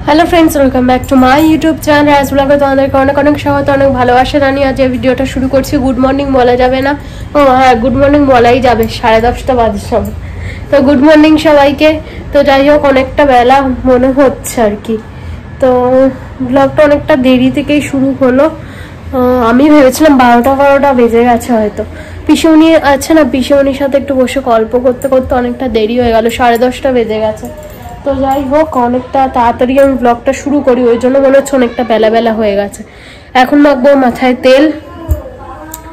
Hello friends, welcome back to my YouTube channel Raj ব্লগে। তোমাদেরকে অনেক অনেক স্বাগত, অনেক ভালোবাসা জানিয়ে আজ এই ভিডিওটা শুরু করছি। গুড মর্নিং বলা যাবে না, ও হ্যাঁ গুড মর্নিং বলাই যাবে, 10:30 বাজে সময়। তো গুড মর্নিং সবাইকে। তো যাই হোক, অনেকটা বেলা মনে হচ্ছে আর কি। তো ব্লগটা অনেকটা দেরি থেকেই শুরু হলো। আমি ভেবেছিলাম 12টা বেজে গেছে হয়তো। পিসুমনি আছে না, পিসুমনির সাথে একটু বসে গল্প করতে করতে অনেকটা দেরি হয়ে গেল, 10:30 বেজে গেছে। তো যাই হোক, অনেকটা তাড়াতাড়ি আমি ব্লগটা শুরু করি, ওই জন্য মনে হচ্ছে অনেকটা বেলা বেলা হয়ে গেছে। এখন মাখবো মাথায় তেল,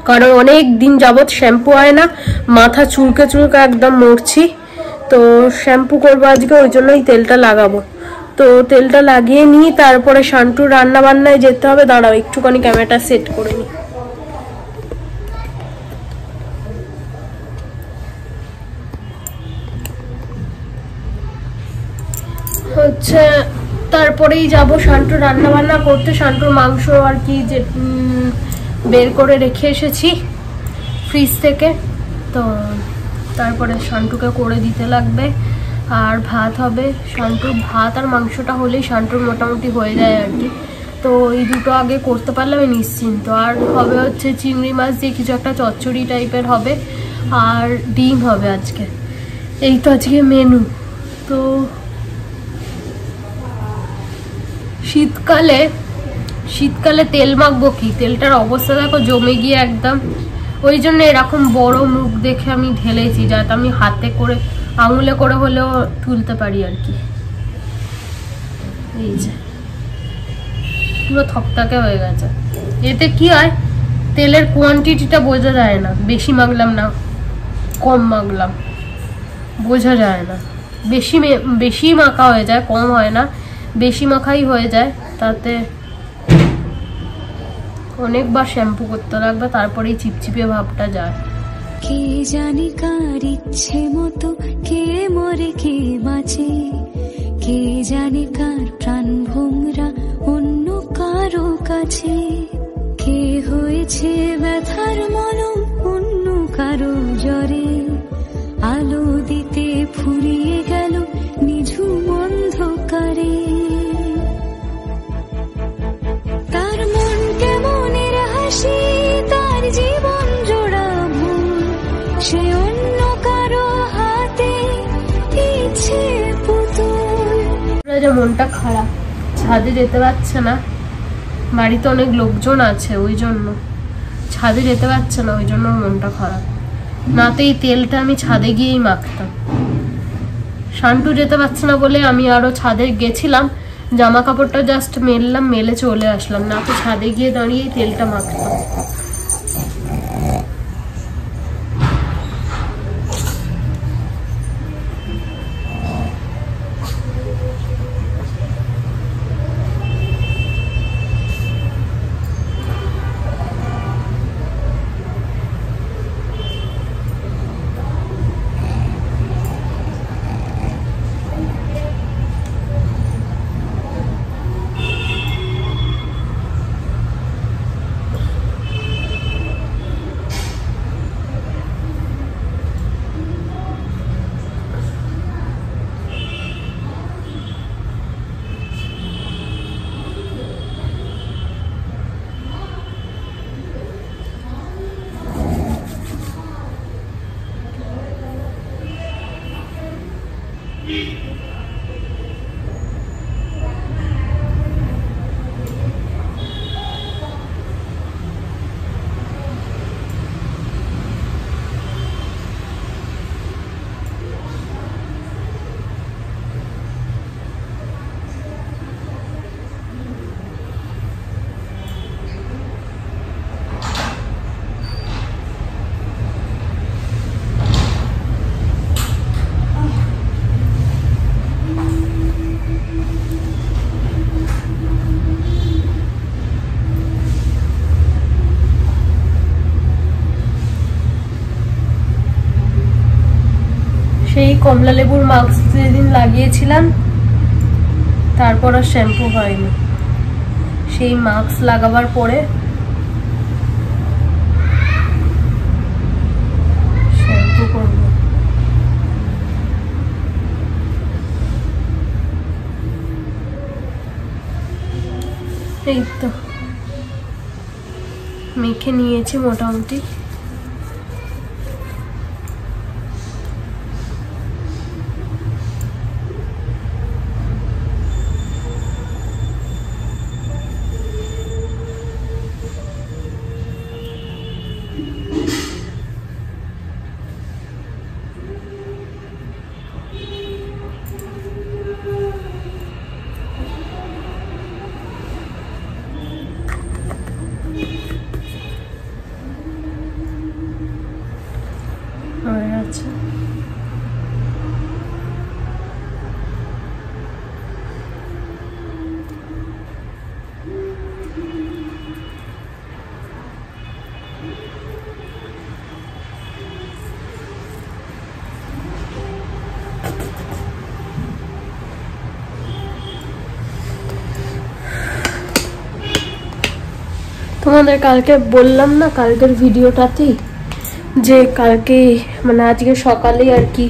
কারণ অনেক দিন যাবৎ শ্যাম্পু হয় না, মাথা চুলকে চুলকে একদম মরছি। তো শ্যাম্পু করবো আজকে, ওই জন্যই তেলটা লাগাবো। তো তেলটা লাগিয়ে নিই, তারপরে শান্টুর রান্না বান্নায় যেতে হবে। দাঁড়াও একটুখানি ক্যামেরাটা সেট করে নিই। হচ্ছে তারপরেই যাব শান্টুর রান্না বান্না করতে। শান্টুর মাংস আর কি যে বের করে রেখে এসেছি ফ্রিজ থেকে, তো তারপরে শান্টুকে করে দিতে লাগবে। আর ভাত হবে, শান্টুর ভাত আর মাংসটা হলেই শান্টুর মোটামুটি হয়ে যায় আর কি। তো এই দুটো আগে করতে পারলে আমি নিশ্চিন্ত। আর হবে হচ্ছে চিংড়ি মাছ দিয়ে কিছু একটা চচ্চড়ি টাইপের হবে, আর ডিম হবে আজকে। এই তো আজকে মেনু। তো শীতকালে তেল মাখবো কি, তেলটার অবস্থা দেখো জমে গিয়ে একদম। ওই জন্য এরকম বড় মুখ দেখে আমি ঢেলেছি, যাতে আমি হাতে করে আঙুলে করে হলেও তুলতে পারি আর কি। এই যে পুরো থকথকে হয়ে গেছে। এতে কি হয়, তেলের কোয়ান্টিটিটা বোঝা যায় না, বেশি মাখলাম না কম মাখলাম বোঝা যায় না। বেশি মাখা হয়ে যায়, কম হয় না, বেশি মাখাই হয়ে যায়। তাতে অনেকবার শ্যাম্পু করতে লাগবে, তারপরেই চিপচিপে ভাবটা যায়। কে জানি কার ইচ্ছে মতো কে মরে কে বাঁচে, কে জানি কার প্রাণ ভোমরা অন্য কারো কাছে, কে হয়েছে ব্যথার মলম অন্য কারো জ্বরে, আলো দিতে ফুরিয়ে গেল নিঝুম অন্ধকারে। তার মন কেমনের হাসি, তার জীবন জোড়া ভুল, সে অন্য কারো হাতে ইচ্ছে পুতুল। মনটা খারাপ, ছাদে যেতে পারছে না, বাড়িতে অনেক লোকজন আছে ওই জন্য ছাদে যেতে পারছে না, ওই জন্য মনটা খারাপ। না তো এই তেলটা আমি ছাদে গিয়েই মাখতাম। শান্টু যেতে পারছে না বলে আমি আরো ছাদে গেছিলাম, জামা কাপড়টা জাস্ট মেললাম, মেলে চলে আসলাম, না তো ছাদে গিয়ে দাঁড়িয়ে তেলটা মাখতাম। সেই কমলা লেবুর মাস্ক যেদিন লাগিয়েছিলাম, তারপর আর শ্যাম্পু হয়নি। সেই মাস্ক লাগাবার পরে শ্যাম্পু করব। এই তো মেখে নিয়েছি মোটামুটি। আচ্ছা তোমাদের কালকে বললাম না, কালকের ভিডিওটাতেই, যে কালকে মানে আজকে সকালেই আর কি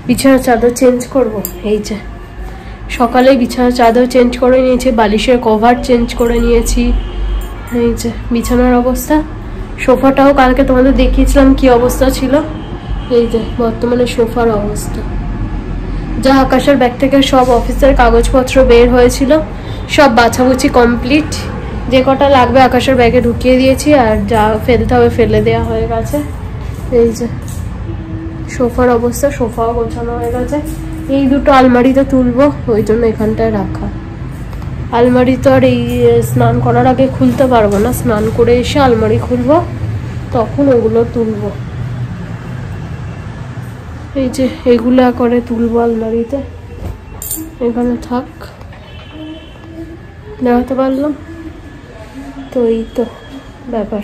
বিছানার চাদর চেঞ্জ করব। এই যে সকালে বিছানার চাদর চেঞ্জ করে নিয়েছি, বালিশের কভার চেঞ্জ করে নিয়েছি। এই যে বিছানার অবস্থা। সোফাটাও কালকে তোমাদের দেখিয়েছিলাম কি অবস্থা ছিল। এই যে বর্তমানে সোফার অবস্থা। যা আকাশের ব্যাগ থেকে সব অফিসের কাগজপত্র বের হয়েছিল সব বাছাবুছি কমপ্লিট। যে কটা লাগবে আকাশের ব্যাগে ঢুকিয়ে দিয়েছি, আর যা ফেলতে হবে ফেলে দেওয়া হয়ে গেছে। এই যে সোফার অবস্থা, সোফাও গোছানো হয়ে গেছে। এই দুটো আলমারিতে তুলবো, ওই জন্য এখানটায় রাখা। আলমারি তো আর এই স্নান করার আগে খুলতে পারবো না, স্নান করে এসে আলমারি খুলবো, তখন ওগুলো তুলবো। এই যে এগুলা করে তুলবো আলমারিতে, এখানে থাক। দেখাতে পারলাম তো, এই তো ব্যাপার।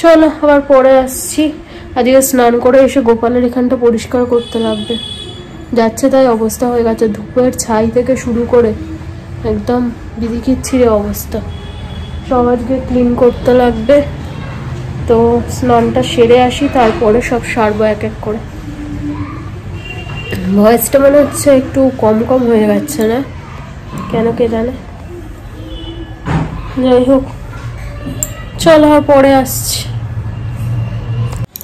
চলো আবার পরে আসছি। আজকে স্নান করে এসে গোপালের এখানটা পরিষ্কার করতে লাগবে, যাচ্ছে তাই অবস্থা হয়ে গেছে। ধূপের ছাই থেকে শুরু করে একদম বিধিকিচ্ছিরে অবস্থা, সব আজকে ক্লিন করতে লাগবে। তো স্নানটা সেরে আসি, তারপরে সব সারবো এক এক করে। ভয়েসটা মনে হচ্ছে একটু কম কম হয়ে যাচ্ছে না, কেন কে জানে। যাই হোক চলো আর পরে আসছি।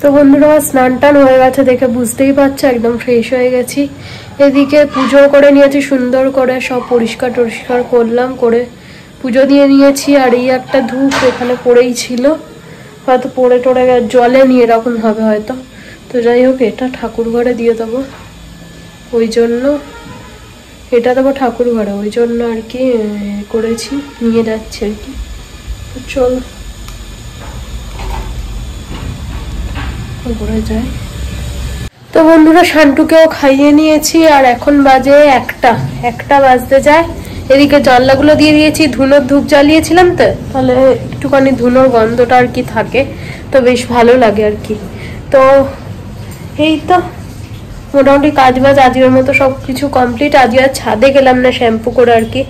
তো বন্ধুরা আমার স্নান টান হয়ে গেছে দেখে বুঝতেই পারছো, একদম ফ্রেশ হয়ে গেছি। এদিকে পুজো করে নিয়েছি সুন্দর করে, সব পরিষ্কার টরিষ্কার করলাম, করে পুজো দিয়ে নিয়েছি। আর এই একটা ধূপ এখানে পড়েই ছিল, হয়তো পড়ে টড়ে জলে নিয়ে এরকম হবে হয়তো। তো যাই হোক এটা ঠাকুর ঘরে দিয়ে দেবো, ওই জন্য এটা দেবো ঠাকুর ঘরে, ওই জন্য আর কি করেছি, নিয়ে যাচ্ছি আর কি। চল ঘুরে যাই। তো বন্ধুরা শান্টুকেও খাইয়ে নিয়েছি, আর এখন বাজে একটা বাজতে যায়। এদিকে জানলাগুলো দিয়ে দিয়েছি, ধুনোর ধূপ জ্বালিয়েছিলাম তো, তাহলে একটুখানি ধুনোর গন্ধটা আর কি থাকে, তো বেশ ভালো লাগে আর কি। তো এই তো মোটামুটি কাজ বাজ আজকের মতো সব কিছু কমপ্লিট। আজকে আর ছাদে গেলাম না শ্যাম্পু করে আর কি,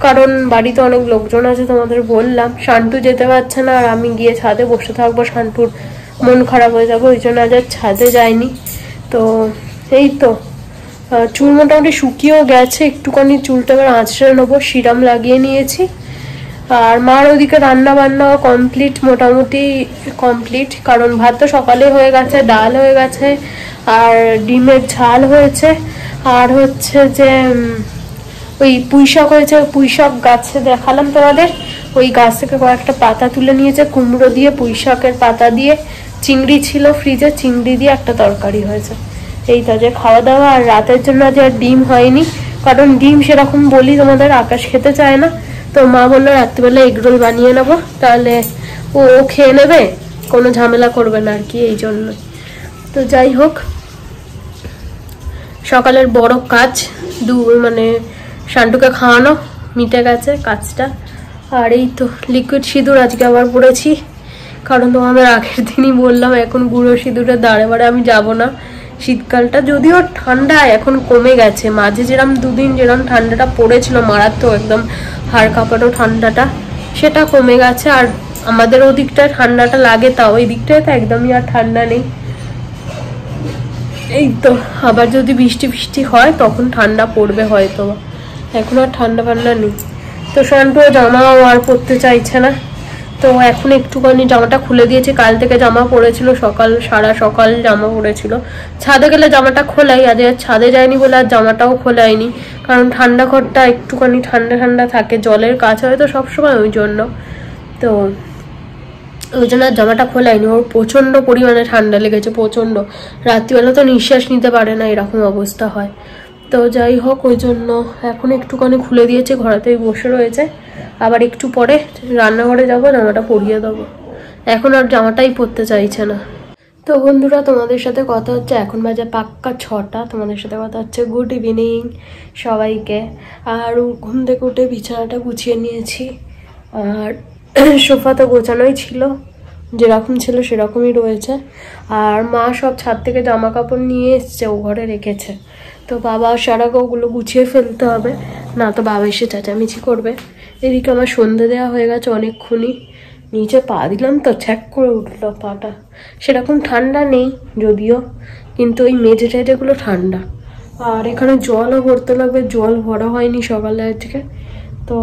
কারণ বাড়িতে অনেক লোকজন আছে, তোমাদের বললাম। শান্টু যেতে পারছে না, আর আমি গিয়ে ছাদে বসে থাকবো, শান্টুর মন খারাপ হয়ে যাবে, ওই জন্য আজ আর ছাদে যাইনি। তো এই তো চুল মোটামুটি শুকিয়েও গেছে, একটুখানি চুলটা এবার আঁচড়ে নেবো, সিরাম লাগিয়ে নিয়েছি। আর মার ওদিকে রান্না বান্নাও কমপ্লিট, মোটামুটি কমপ্লিট, কারণ ভাত তো সকালে হয়ে গেছে, ডাল হয়ে গেছে, আর ডিমের ঝাল হয়েছে, আর হচ্ছে যে ওই পুঁইশাক হয়েছে। পুঁইশাক গাছে দেখালাম তোমাদের, ওই গাছ থেকে কয়েকটা পাতা তুলে নিয়েছে, কুমড়ো দিয়ে পুঁইশাকের পাতা দিয়ে, চিংড়ি ছিল ফ্রিজে, চিংড়ি দিয়ে একটা তরকারি হয়েছে। এইটা যে খাওয়া দাওয়া। আর রাতের জন্য আজ আর ডিম হয়নি, কারণ ডিম সেরকম বলি তোমাদের আকাশ খেতে চায় না। তো মা বললো রাত্রিবেলা এগরোল বানিয়ে নেবো, তাহলে ও খেয়ে নেবে, কোনো ঝামেলা করবে না আর কি, এই জন্য। তো যাই হোক সকালের বড় কাজ মানে শান্টুকে খাওয়ানো মিটে গেছে কাজটা। আর এই তো লিকুইড সিঁদুর আজকে আবার পড়েছি, কারণ তোমাদের আগের দিনই বললাম এখন গুঁড়ো সিঁদুরের দাঁড়ে বাড়ে আমি যাব না। শীতকালটা যদিও ঠান্ডা এখন কমে গেছে, মাঝে যেরকম দুদিন যেরকম ঠান্ডাটা পড়েছিল মারাত্মক একদম হাড় কাঁপানো ঠান্ডাটা, সেটা কমে গেছে। আর আমাদের ওদিকটায় ঠান্ডাটা লাগে, তাও ওই দিকটায় তো একদমই আর ঠান্ডা নেই। এই তো আবার যদি বৃষ্টি হয় তখন ঠান্ডা পড়বে হয়তো, এখন আর ঠান্ডা ফান্ডা নেই। তো তো শান্টু জামাও আর পরতে চাইছে না, তো এখন একটুখানি জামাটা খুলে দিয়েছি। কাল থেকে জামা পরেছিল, সারা সকাল জামা পরেছিল। ছাদে গেলে জামাটা খোলাই, আজ আর ছাদে যায়নি বলে আর জামাটাও খোলায়নি, কারণ ঠান্ডা ঘরটা একটুখানি ঠান্ডা ঠান্ডা থাকে, জলের কাছে হয়তো সবসময়, ওই জন্য। তো ওই জন্য আর জামাটা খোলায়নি। ওর প্রচণ্ড পরিমাণে ঠান্ডা লেগেছে, প্রচণ্ড। রাত্রিবেলা তো নিঃশ্বাস নিতে পারে না, এরকম অবস্থা হয়। তো যাই হোক, ওই জন্য এখন একটুখানি খুলে দিয়েছে, ঘরেতেই বসে রয়েছে। আবার একটু পরে রান্নাঘরে যাবো, জামাটা পরিয়ে দেবো। এখন আর জামাটাই পরতে চাইছে না। তো বন্ধুরা, তোমাদের সাথে কথা হচ্ছে, এখন বাজে পাক্কা 6টা। তোমাদের সাথে কথা হচ্ছে গুড ইভিনিং সবাইকে। আর ঘুম থেকে উঠে বিছানাটা গুছিয়ে নিয়েছি, আর সোফা তো গোছানোই ছিল, যেরকম ছিল সেরকমই রয়েছে। আর মা সব ছাদ থেকে জামা কাপড় নিয়ে এসছে, ও ঘরে রেখেছে। তো বাবা আসার আগে ওগুলো গুছিয়ে ফেলতে হবে, না তো বাবা এসে চেঁচামেচি করবে। এদিকে আমার সন্ধে দেওয়া হয়ে গেছে অনেকক্ষণই। নিচে পা দিলাম তো ছ্যাক করে উঠলো পাটা। সেরকম ঠান্ডা নেই যদিও, কিন্তু ওই মেঝে টেজেগুলো ঠান্ডা। আর এখানে জলও ভরতে লাগবে, জল ভরা হয়নি সকালে আজকে। তো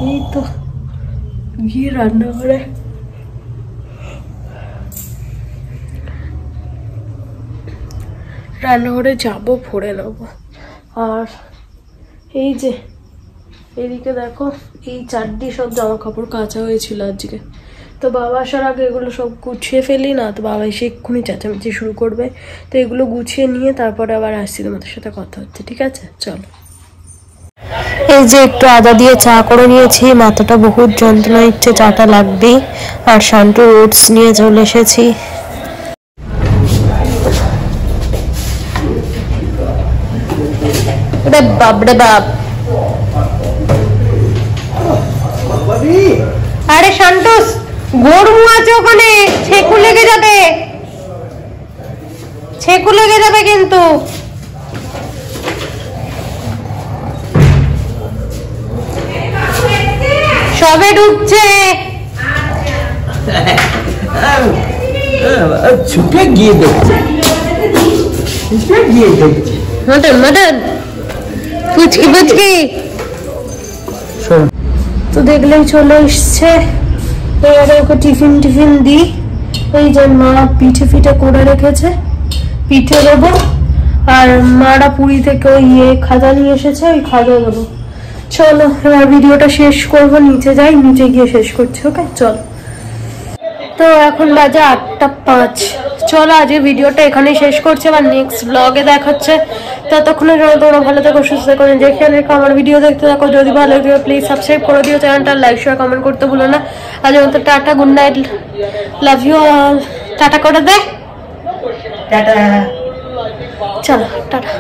এই তো গিয়ে রান্নাঘরে যাবো, ভরে নেবো। আর এই যে এদিকে দেখো, এই চারটি সব জামা কাপড় কাচা হয়েছিল আজকে। তো বাবা আসার আগে এগুলো সব গুছিয়ে ফেলি, না তো বাবা এসে এক্ষুনি চেঁচামেচি শুরু করবে। তো এগুলো গুছিয়ে নিয়ে তারপরে আবার আসছি, তোমাদের সাথে কথা হচ্ছে, ঠিক আছে? চলো। এই যে একটু আদা দিয়ে চা করে নিয়েছি, মাথাটা বহুত যন্ত্রণা হচ্ছে, চাটা লাগবেই। আর শান্টু ওটস নিয়ে চলে এসেছি। বাপরে বাপ, আরে শান্টুস, গরু আছে ওখানে, ছেকু লেগে যাবে, ছেকু লেগে যাবে কিন্তু। সবে ঢুকছে, ছুটে গিয়ে দেখছে, মটন মটন পুচকি পুচকি। তো দেখলেই চলে এসছে, এবারে ওকে টিফিন দিই। এই যে মা পিঠে ফিঠে করে রেখেছে, পিঠে দেবো। আর মারা পুরী থেকে ওই খাজা নিয়ে এসেছে, ওই খাজা দেবো। চলো এবার ভিডিওটা শেষ করবো, নিচে যাই, নিচে গিয়ে শেষ করছি। ওকে চল। তো এখন বাজে 8:05। চলো আজকে ভিডিওটা এখানেই শেষ করছি, আবার নেক্সট ব্লগে দেখাচ্ছে। ততক্ষণের জন্য তোমরা ভালো থেকো, সুস্থ থেকো, যেখানে আমার ভিডিও দেখতে থাকো। যদি ভালো লাগে প্লিজ সাবস্ক্রাইব করে দিও চ্যানেলটা, লাইক শেয়ার কমেন্ট করতে ভুলো না। আজ মতো tata, good night, love you all. Tata করে দে, টাটা। চলো টাটা।